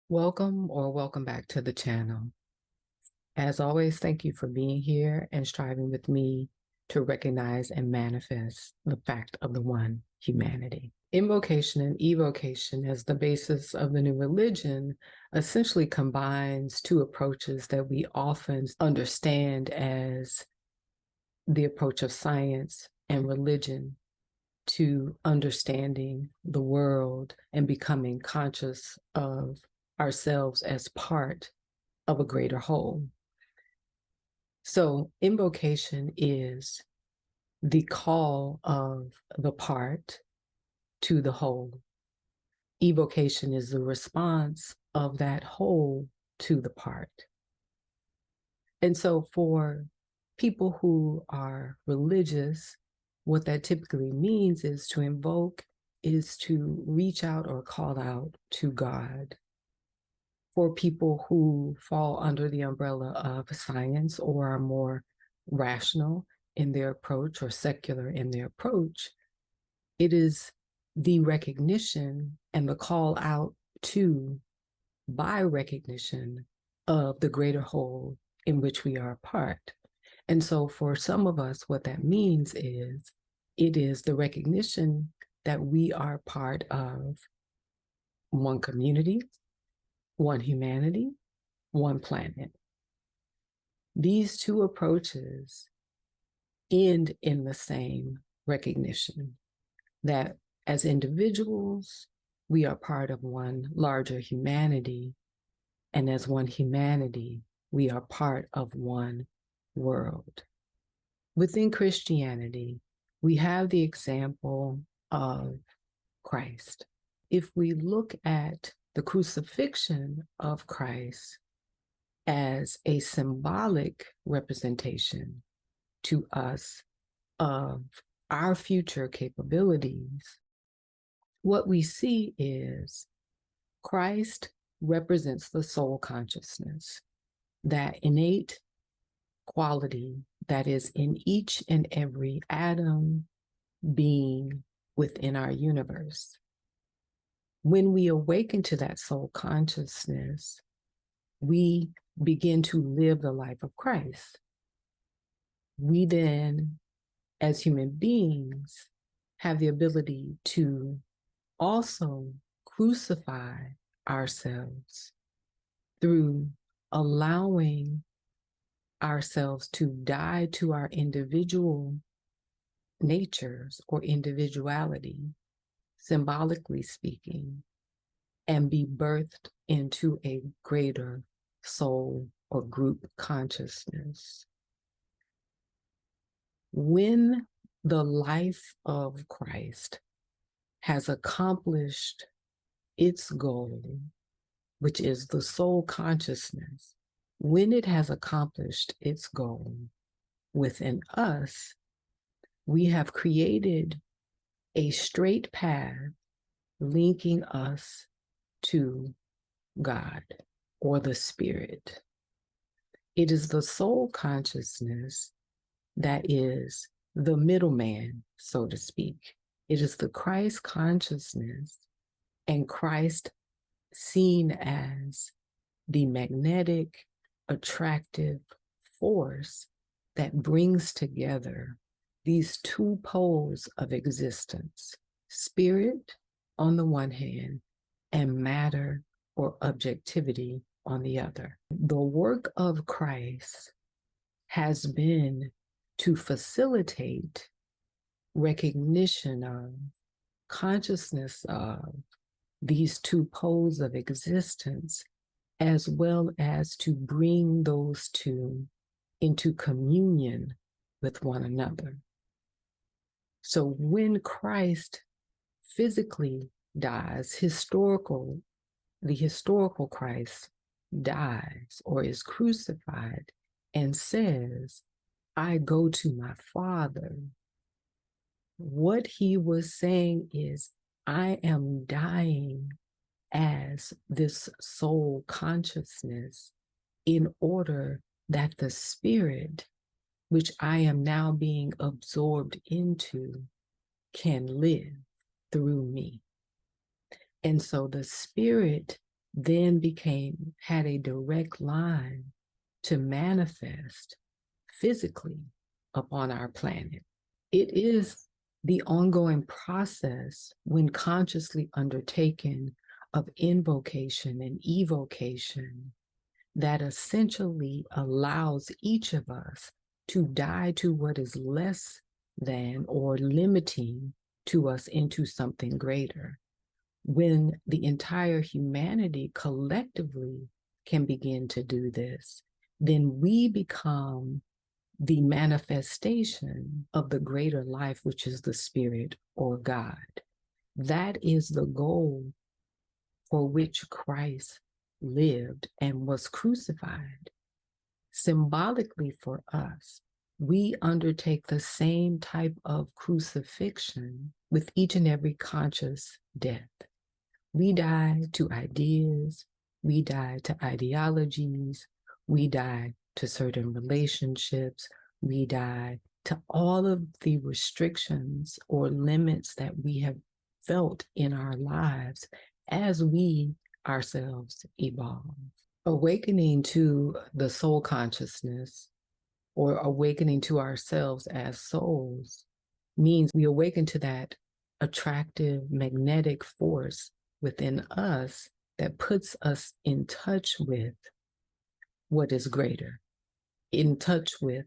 Welcome or welcome back to the channel. As always, thank you for being here and striving with me to recognize and manifest the fact of the one humanity. Invocation and evocation as the basis of the new religion essentially combines two approaches that we often understand as the approach of science and religion to understanding the world and becoming conscious of ourselves as part of a greater whole. So invocation is the call of the part to the whole. Evocation is the response of that whole to the part. And so for people who are religious, what that typically means is to invoke is to reach out or call out to God. For people who fall under the umbrella of science or are more rational in their approach or secular in their approach, it is the recognition and the call out to by recognition of the greater whole in which we are a part. And so for some of us, what that means is it is the recognition that we are part of one community, one humanity, one planet. These two approaches end in the same recognition that as individuals, we are part of one larger humanity, and as one humanity, we are part of one world. Within Christianity, we have the example of Christ. If we look at the crucifixion of Christ as a symbolic representation to us of our future capabilities, what we see is Christ represents the soul consciousness, that innate quality that is in each and every atom, being within our universe. When we awaken to that soul consciousness, we begin to live the life of Christ. We then, as human beings, have the ability to also crucify ourselves through allowing ourselves to die to our individual natures or individuality, symbolically speaking, and be birthed into a greater soul or group consciousness. When the life of Christ has accomplished its goal, which is the soul consciousness, when it has accomplished its goal within us, we have created a straight path linking us to God or the Spirit. It is the soul consciousness that is the middleman, so to speak. It is the Christ consciousness and Christ seen as the magnetic, attractive force that brings together these two poles of existence, spirit on the one hand, and matter or objectivity on the other. The work of Christ has been to facilitate recognition of, consciousness of these two poles of existence, as well as to bring those two into communion with one another. So when Christ physically dies, the historical Christ dies or is crucified and says, I go to my Father, what he was saying is, I am dying as this soul consciousness in order that the spirit, which I am now being absorbed into, can live through me. And so the spirit then had a direct line to manifest physically upon our planet. It is the ongoing process, when consciously undertaken, of invocation and evocation that essentially allows each of us to die to what is less than or limiting to us into something greater. When the entire humanity collectively can begin to do this, then we become the manifestation of the greater life, which is the Spirit or God. That is the goal for which Christ lived and was crucified. Symbolically for us, we undertake the same type of crucifixion with each and every conscious death. We die to ideas, we die to ideologies, we die to certain relationships, we die to all of the restrictions or limits that we have felt in our lives as we ourselves evolve. Awakening to the soul consciousness, or awakening to ourselves as souls, means we awaken to that attractive magnetic force within us that puts us in touch with what is greater, in touch with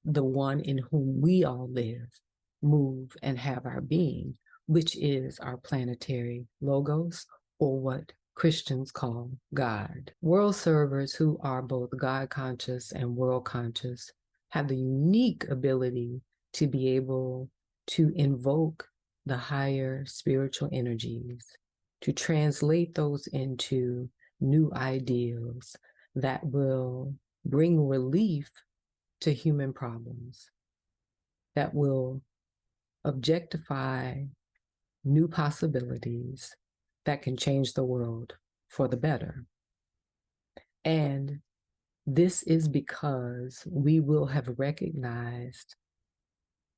the one in whom we all live, move, and have our being, which is our planetary logos, or what Christians call God. World servers who are both God conscious and world conscious have the unique ability to be able to invoke the higher spiritual energies, to translate those into new ideals that will bring relief to human problems, that will objectify new possibilities that can change the world for the better. And this is because we will have recognized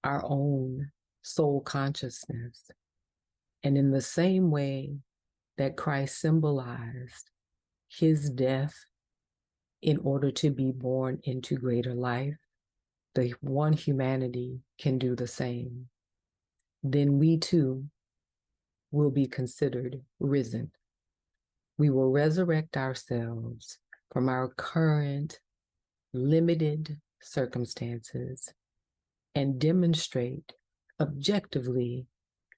our own soul consciousness. And in the same way that Christ symbolized his death in order to be born into greater life, the one humanity can do the same. Then we too will be considered risen. We will resurrect ourselves from our current limited circumstances and demonstrate objectively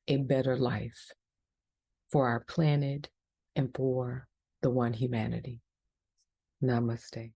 a better life for our planet and for the one humanity. Namaste.